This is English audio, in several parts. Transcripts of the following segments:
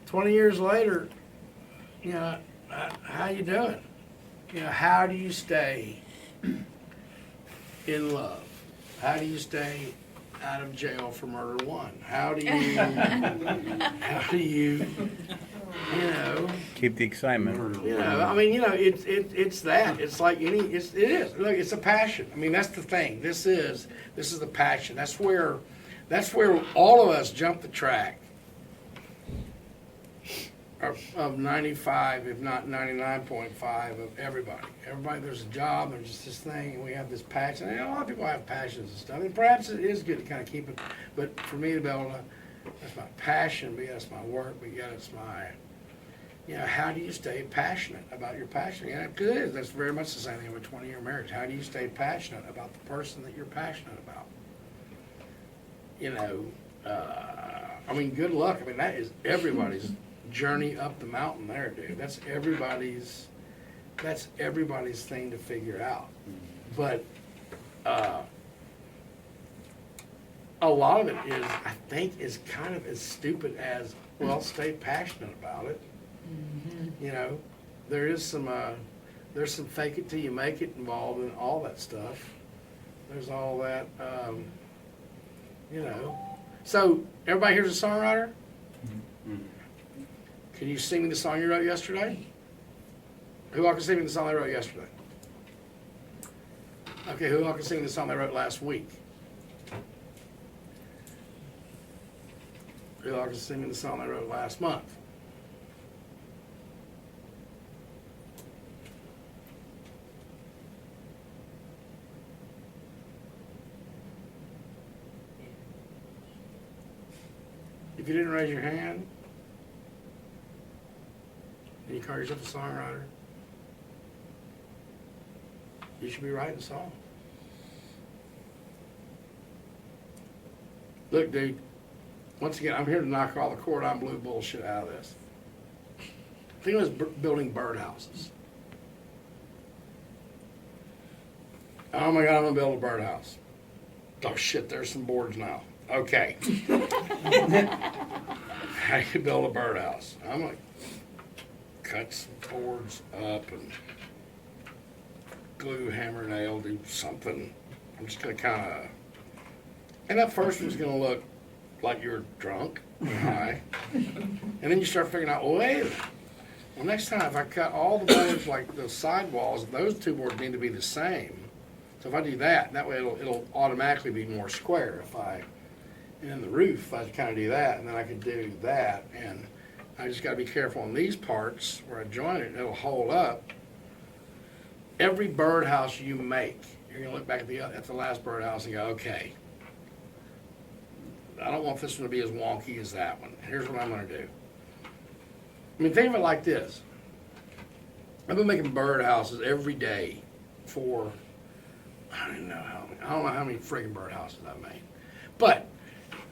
20 years later, how you doing? How do you stay in love? How do you stay out of jail for murder one? How do you keep the excitement? It's that. It's like it is. Look, it's a passion. I mean, that's the thing. This is the passion. That's where all of us jump the track of 95, if not 99.5 of everybody. Everybody, there's a job, there's just this thing, and we have this passion. And a lot of people have passions and stuff, and perhaps it is good to kind of keep it, but for me to be able to, that's my passion, but that's my work, but yet it's my, how do you stay passionate about your passion? Because it is, that's very much the same thing with a 20-year marriage. How do you stay passionate about the person that you're passionate about? Good luck. I mean, that is everybody's journey up the mountain there, dude. That's everybody's thing to figure out. But a lot of it is, I think, is kind of as stupid as, well, stay passionate about it. Mm-hmm. There's some fake it till you make it involved in all that stuff. There's all that, So, everybody here's a songwriter? Mm-hmm. Can you sing me the song you wrote yesterday? Who all can sing me the song they wrote yesterday? Okay, who all can sing me the song they wrote last week? Who all can sing me the song they wrote last month? If you didn't raise your hand, and you call yourself a songwriter, you should be writing songs. Look, dude, once again, I'm here to knock all the cordon bleu bullshit out of this. Think of us building birdhouses. Oh my God, I'm gonna build a birdhouse. Oh shit, there's some boards now. Okay. How do you build a birdhouse? I'm like, cut some boards up and glue, hammer, nail, do something. I'm just going to and that first one's going to look like you're drunk or high. And then you start figuring out, well, wait a minute. Well, next time if I cut all the boards like the side walls, those two boards need to be the same. So if I do that way it'll automatically be more square. And the roof, I kind of do that, and then I can do that, and I just got to be careful on these parts where I join it, it'll hold up. Every birdhouse you make, you're going to look back at the last birdhouse and go, okay, I don't want this one to be as wonky as that one. Here's what I'm going to do. I mean, think of it like this. I've been making birdhouses every day for, I don't know how many friggin' birdhouses I've made. But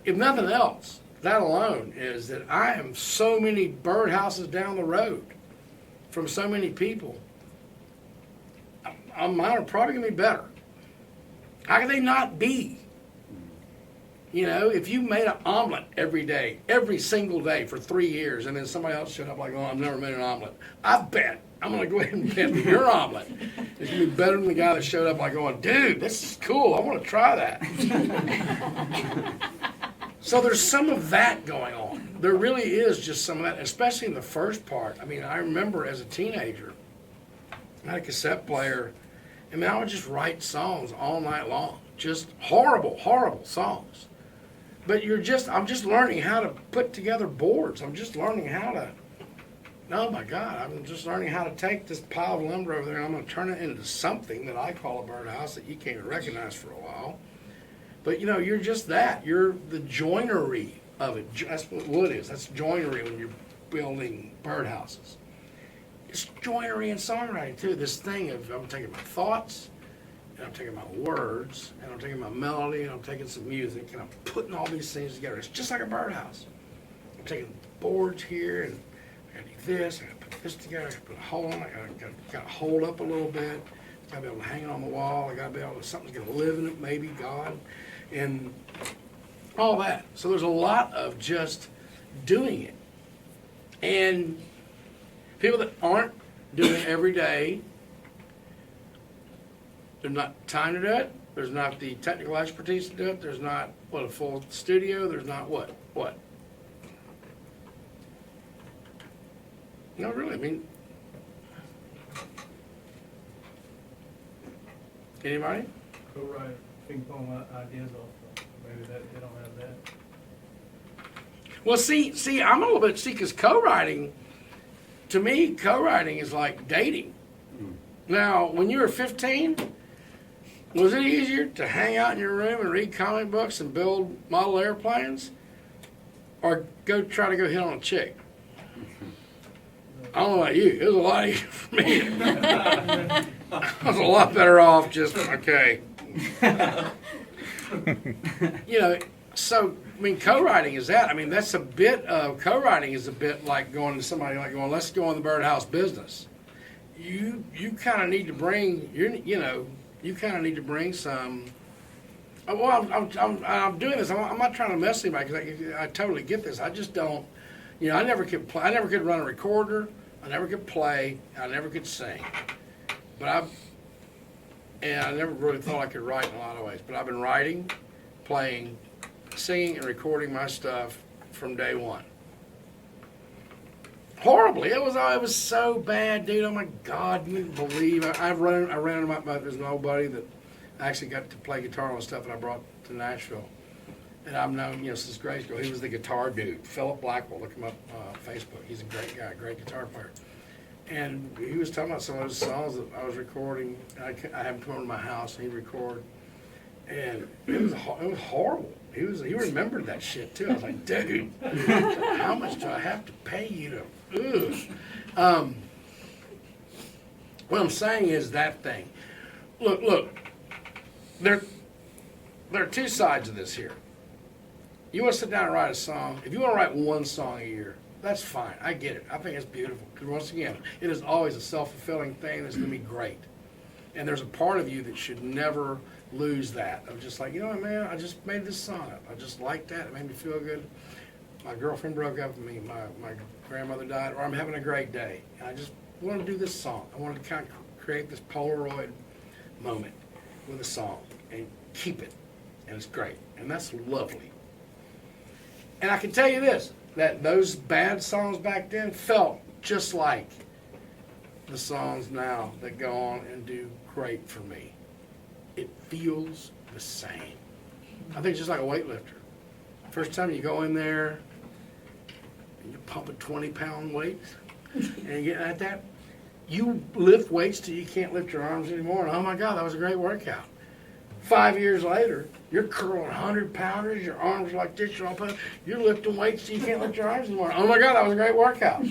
if nothing else, that alone is that I am so many birdhouses down the road from so many people. Mine are probably going to be better. How can they not be? If you made an omelet every day, every single day for 3 years, and then somebody else showed up like, oh, I've never made an omelet. I bet, I'm going to go ahead and bet that your omelet is going to be better than the guy that showed up like going, dude, this is cool. I want to try that. So there's some of that going on. There really is just some of that, especially in the first part. I mean, I remember as a teenager, I had a cassette player, and I would just write songs all night long. Just horrible, horrible songs. But I'm just learning how to put together boards. I'm just learning how to, oh my God, I'm just learning how to take this pile of lumber over there and I'm going to turn it into something that I call a birdhouse that you can't recognize for a while. But you're just that. You're the joinery of it. That's what wood is. That's joinery when you're building birdhouses. It's joinery and songwriting too. This thing of I'm taking my thoughts, and I'm taking my words, and I'm taking my melody, and I'm taking some music, and I'm putting all these things together. It's just like a birdhouse. I'm taking boards here, and I gotta do this, I gotta put this together, I gotta put a hole in it, I gotta hold up a little bit, I gotta be able to hang it on the wall, I gotta be able to, something's gonna live in it, maybe God, and all that. So there's a lot of just doing it. And people that aren't doing it every day, there's not time to do it. There's not the technical expertise to do it. There's not, a full studio. There's not what? No, really, I mean, anybody? Co-write ping pong ideas off. Maybe that they don't have that. Well, see, I'm a little bit, because co-writing, to me, co-writing is like dating. Now, when you were 15, was it easier to hang out in your room and read comic books and build model airplanes, or try to go hit on a chick? I don't know about you. It was a lot easier for me. I was a lot better off just, okay. So, I mean, co-writing is that. I mean, that's a bit of, co-writing is a bit like going to somebody like going, let's go in the birdhouse business. You kind of need to bring, you kind of need to bring some, well, I'm doing this. I'm not trying to mess anybody because I totally get this. I just don't, I never could play. I never could run a recorder. I never could play. I never could sing. And I never really thought I could write in a lot of ways. But I've been writing, playing, singing, and recording my stuff from day one. Horribly. It was so bad, dude. Oh my God, you wouldn't believe. I ran into there's an old buddy that I actually got to play guitar on stuff that I brought to Nashville. And I've known, since grade school. He was the guitar dude, Philip Blackwell. Look him up on Facebook. He's a great guy, great guitar player. And he was talking about some of those songs that I was recording. I had him come over to my house and he'd record. And it was horrible. He remembered that shit too. I was like, dude, how much do I have to pay you to? Ugh. What I'm saying is that thing. Look. There are two sides of this here. You want to sit down and write a song. If you want to write one song a year, that's fine. I get it. I think it's beautiful. Because once again, it is always a self-fulfilling thing that's going to be great. And there's a part of you that should never lose that. Of just like, man, I just made this song up. I just liked that. It made me feel good. My girlfriend broke up with me. My grandmother died. Or I'm having a great day. And I just want to do this song. I wanted to kind of create this Polaroid moment with a song and keep it. And it's great. And that's lovely. And I can tell you this, that those bad songs back then felt just like the songs now that go on and do great for me. It feels the same. I think just like a weightlifter. First time you go in there and you're pumping 20-pound weights and you get at that, you lift weights till you can't lift your arms anymore. And oh my God, that was a great workout. 5 years later, you're curling 100-pounders, your arms are like this, you're lifting weights so you can't lift your arms anymore. Oh my God, that was a great workout.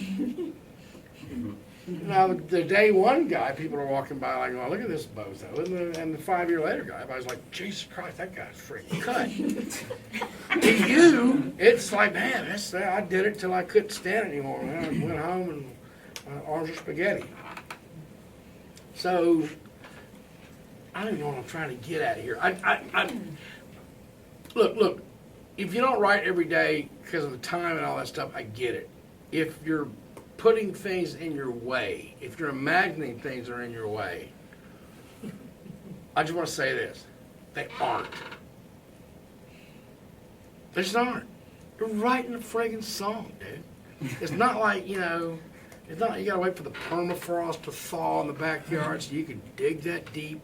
Now, the day one guy, people are walking by like, oh, look at this bozo. And the 5 year later guy, everybody's like, Jesus Christ, that guy's freaking cut. To you, it's like, man, I did it till I couldn't stand it anymore. Man. I went home and my arms are spaghetti. So, I don't even know what I'm trying to get at here. Look, if you don't write every day because of the time and all that stuff, I get it. If you're putting things in your way, if you're imagining things are in your way, I just want to say this. They aren't. They just aren't. You're writing a friggin' song, dude. It's not like, it's not you gotta wait for the permafrost to thaw in the backyard so you can dig that deep,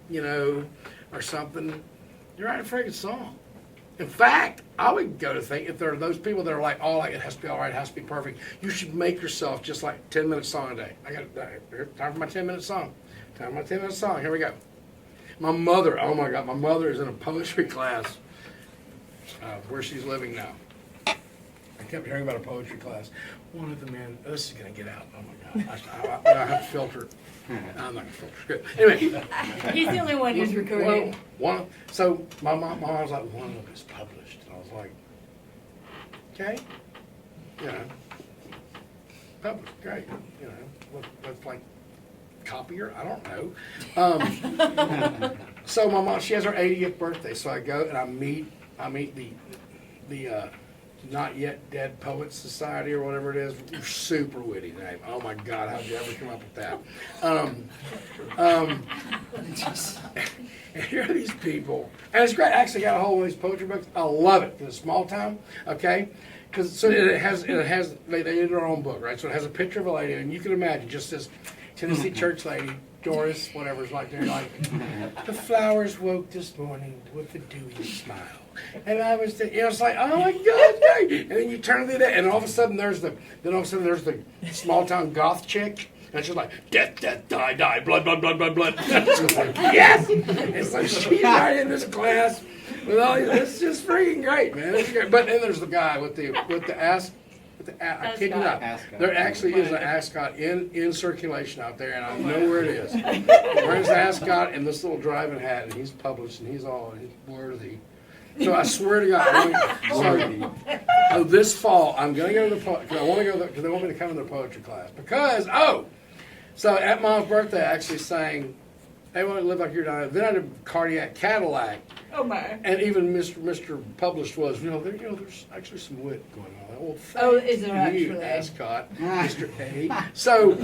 or something. You're writing a friggin' song. In fact, I would go to think if there are those people that are like, oh, like it has to be all right, it has to be perfect. You should make yourself just like 10-minute song a day. I got time for my 10-minute song. Time for my 10-minute song. Here we go. My mother, oh my God, my mother is in a poetry class where she's living now. I kept hearing about a poetry class. One of the men, this is going to get out. Oh my God. I have to filter it. I'm not going to filter it. Anyway. He's the only one who's recording. So my mom was like, one of them is published. And I was like, okay. Published, great. What's like copier? I don't know. So my mom, she has her 80th birthday. So I go and I meet the Not Yet Dead Poets Society or whatever it is. Super witty name. Oh my God, how'd you ever come up with that? And here are these people, and it's great. I actually got a whole of these poetry books. I love it. It's a small town, okay? Because so it has they did their own book, right? So it has a picture of a lady, and you can imagine just this Tennessee church lady, Doris, whatever's like there, like the flowers woke this morning with a dewy smile, and I was, it's like, oh my God, great. And then you turn to that, and all of a sudden there's the small town goth chick. And she's like, death, death, die, die, blood, blood, blood, blood, blood. It's like, yes! It's like she's right in this class with all these, it's just freaking great, man. It's great. But then there's the guy with the I kid you not. There actually is an ascot in circulation out there, and I know where it is. Wearing his ascot and this little driving hat, and he's published, and he's worthy. So I swear to God, this fall I'm going to go to the because I want to go because they want me to come to their poetry class so at Mom's birthday I actually sang "They Want to Live Like You're Dying." Then I did Cardiac Cadillac. Oh my! And even Mr. Published was there's actually some wit going on. Well, is there actually? Ascot, Mr. A. So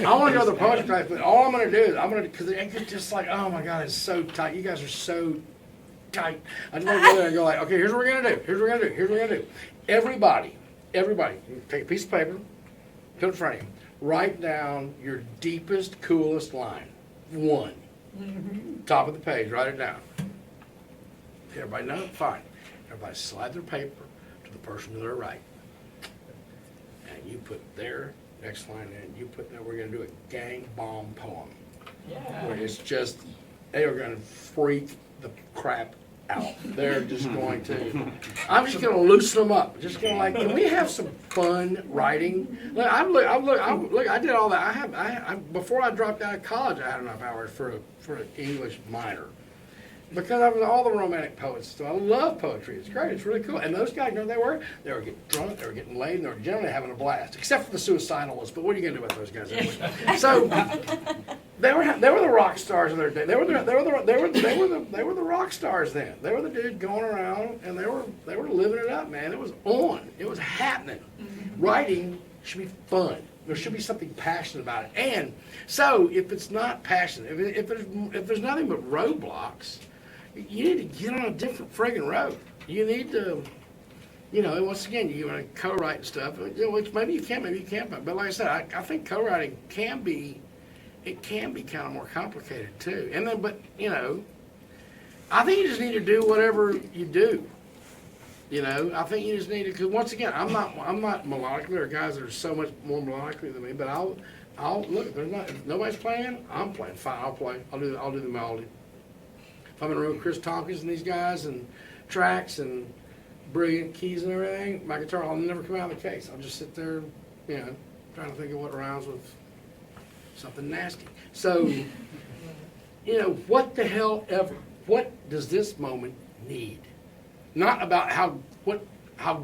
I want to go to the poetry class, but all I'm going to do is because it's just like, oh my God, it's so tight. You guys are so tight. I just want to go there and go like, okay, here's what we're gonna do. Here's what we're gonna do. Here's what we're gonna do. Everybody, take a piece of paper, put it in front of you. Write down your deepest, coolest line. One. Top of the page. Write it down. Everybody know? Fine. Everybody slide their paper to the person to their right, and you put their next line in. You put that. We're gonna do a gang bomb poem. Yeah. Where it's just they are gonna freak the crap out. They're just going to. I'm just going to loosen them up. Just going to like, can we have some fun writing? Look, I did all that. I before I dropped out of college, I had enough hours for an English minor because I was all the romantic poets. So I love poetry. It's great. It's really cool. And those guys, you know, they were getting drunk, they were getting laid, and they were generally having a blast, except for the suicidalists. But what are you going to do about those guys anyway? So. They were the rock stars of their day. They were the rock stars then. They were the dudes going around and they were living it up, man. It was on. It was happening. Writing should be fun. There should be something passionate about it. And so if it's not passionate, if there's nothing but roadblocks, you need to get on a different friggin' road. You need to, you know, once again, you want to co-write and stuff, which maybe you can, maybe you can't. But like I said, I think co-writing can be kind of more complicated too. And then, but you know, I think you just need to do whatever you do. You know, I think you just need to. Because once again, I'm not melodically. There are guys that are so much more melodically than me. But I'll look. If nobody's playing, I'm playing. Fine, I'll play. I'll do the melody. If I'm in a room with Chris Tompkins and these guys and tracks and brilliant keys and everything, my guitar will never come out of the case. I'll just sit there, you know, trying to think of what rhymes with something nasty. So, you know, what the hell ever? What does this moment need? Not about how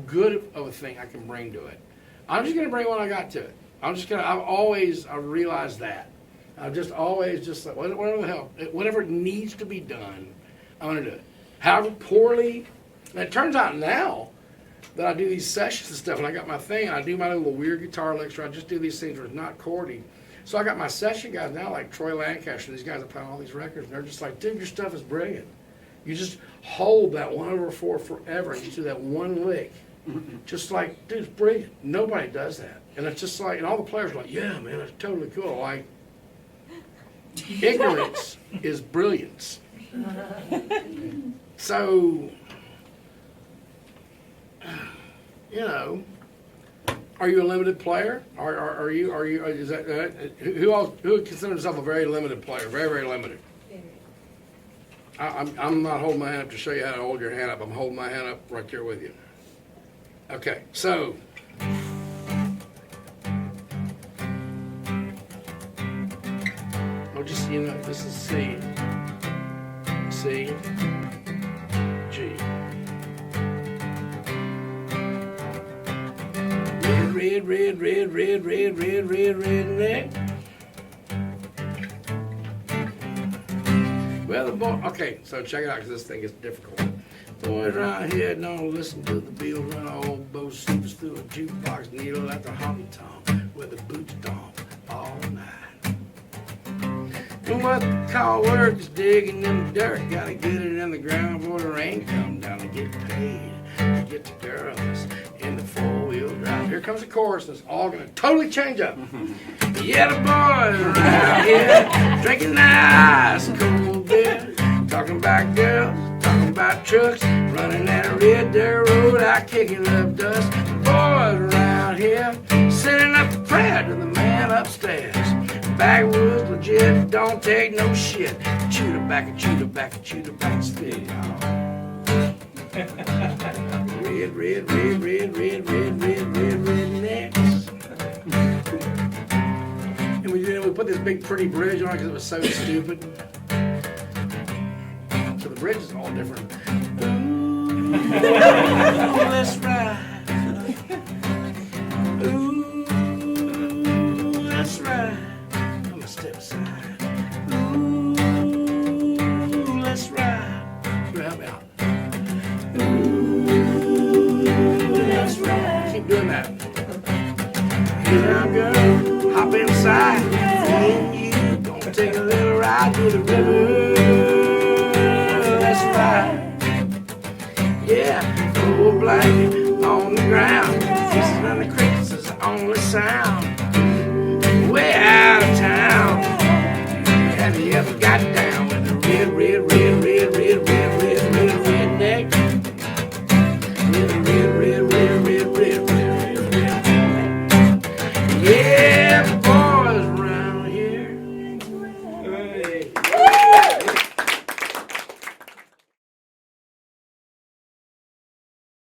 good of a thing I can bring to it. I'm just gonna bring what I got to it. I realized that. I've just always just like, whatever the hell, whatever needs to be done, I'm gonna do it. However poorly, and it turns out now that I do these sessions and stuff, and I got my thing, and I do my little weird guitar lecture, I just do these things where it's not chordy. So I got my session guys now, like Troy Lancaster, these guys that play all these records, and they're just like, dude, your stuff is brilliant. You just hold that 1/4 forever, and you do that one lick. Just like, dude, it's brilliant. Nobody does that. And it's just like, and all the players are like, yeah, man, it's totally cool. Like, ignorance is brilliance. So, you know, are you a limited player? Are you? Is that who would consider himself a very limited player? Very, very limited. I'm not holding my hand up to show you how to hold your hand up. I'm holding my hand up right there with you. Okay, so. I'll just, you know, this is C. C. G. Red. Well, okay, so check it out because this thing is difficult. Boys around here don't listen to the Beatles, run old Bo Stevens through a jukebox needle at the honky tonk where the boots stomp all night. And what they call work is digging in the dirt. Gotta get it in the ground before the rain come down to get paid. To get the girls in the four-wheel drive. Here comes the chorus, and it's all gonna totally change up. Yeah, the boys around here drinking nice cold beer, talking about girls, talking about trucks, running that red dirt road out kicking up dust. The boys around here sending up a prayer to the man upstairs. Backwoods legit, don't take no shit. Chew tobacco, chew tobacco, chew tobacco, spit, y'all. Red, red, red, red, red, red, red, red, rednecks. And we put this big pretty bridge on it because it was so stupid. So the bridge is all different. Ooh, let's ride. Ooh, let's ride. I'm gonna step aside. Ooh, let's ride. Help me out. That's right. Keep doing that. Get down, girl. Hop inside. Me and you gonna take a little ride to the river. That's right. Yeah, throw a blanket on the ground. Kisses on the crickets is the only sound. Way out of town. Have you ever got down with the red, red, red, red, red, red?